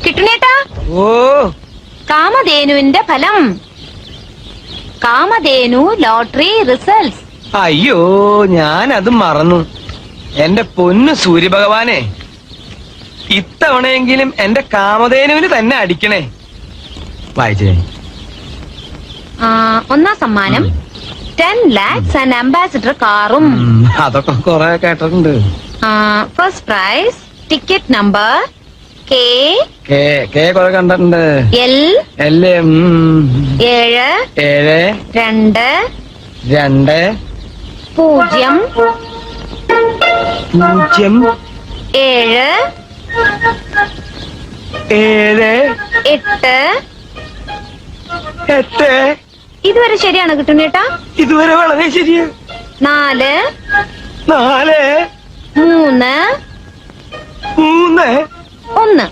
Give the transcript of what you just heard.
കിട്ടുന്നേട്ടാ. ഓ, കാമധേനുവിന്റെ ഫലം. Kamadhenu lottery results. അയ്യോ, ഞാനത് മറന്നു. എന്റെ പൊന്നു സൂര്യഭഗവാനെ, ഇത്തവണയെങ്കിലും എന്റെ കാമധേനുവിന് തന്നെ അടിക്കണേ. വായിച്ചേ. ഒന്നാം സമ്മാനം 10 lakhs ആൻഡ് അംബാസിഡർ കാറും. അതൊക്കെ കൊറേ കേട്ടിട്ടുണ്ട്. First prize ticket number K കൊറേ കണ്ടിട്ടുണ്ട്. L 7 7 2 2 0 0 7 7 8. 8. ഇതുവരെ ശരിയാണ് കിട്ടുന്നേട്ടാ. ഇതുവരെ വളരെ ശരിയാ. 4 4 3 3 1.